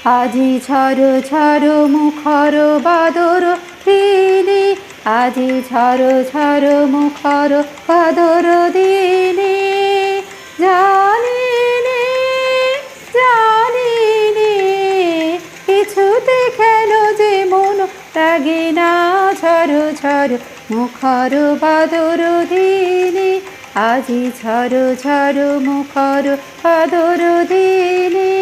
আজি ঝড় ঝড় মুখর বাদর দিনে, আজি ঝড় ঝড় মুখর বাদর দিনে। জানি নে, জানি নে, কিছুতে কেন যে মন লাগে না। ঝড় ঝড় মুখর বাদর দিনে, আজি ঝড় ঝড় মুখর বাদর দিনে।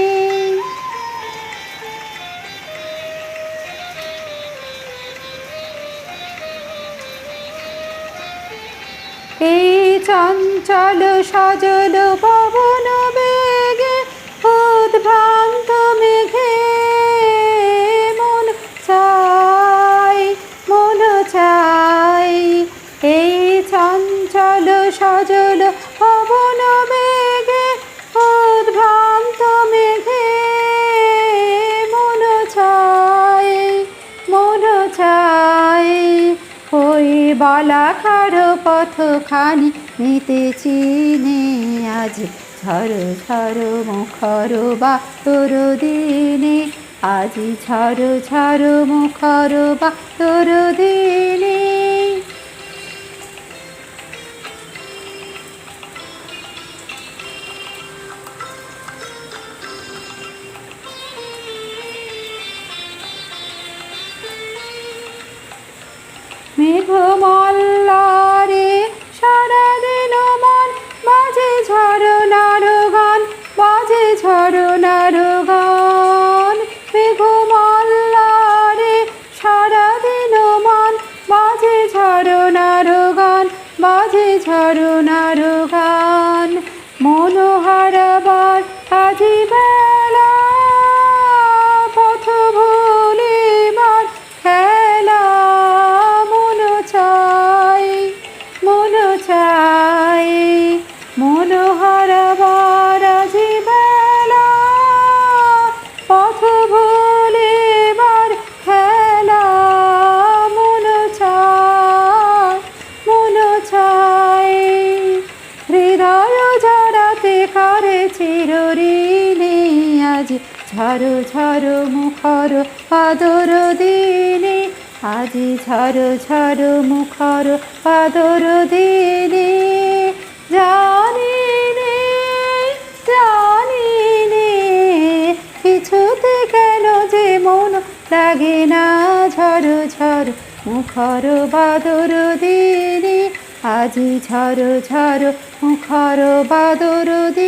এই চঞ্চল সজল পবন বেগে, উদ্ভ্রান্ত মেঘে মন চাই, মন চাই। এই চঞ্চল সজল পবন বেগে, উদ্ভ্রান্ত মেঘে মন চাই, মন চাই। ওই বালাখার পথখানি নিতেছি নে, আজি ঝড় ঝড় মুখর বাদর দিনে, আজি ঝড় ঝড় মুখর বাদর দিনে। মেঘমল্লারে সারাদিন মন বাজে ঝরনার গান, বাজে ঝরনার গান। মেঘমল্লারে সারাদিন মন বাজে ঝরনার গান, বাজে ঝরনার গান। মন হারাবার আজি বেলা, পথ ভুলিবার খেলা। মন চাই, মন চাই, মন হারাবার আজি বেলা, পথ ভুলিবার খেলা। মন চাই, মন চাই, হৃদয় জড়াতে কারে চিরঋণী, আজি ঝড় ঝড় মুখর বাদর দিনে, আজি ঝড় ঝড় মুখর বাদর দিনে। জানি নে, জানি নে, কিছুতে কেন যে মন লাগে না। ঝড় ঝড় মুখর বাদর দিনে, আজি ঝড় ঝড় মুখর বাদর দিনে।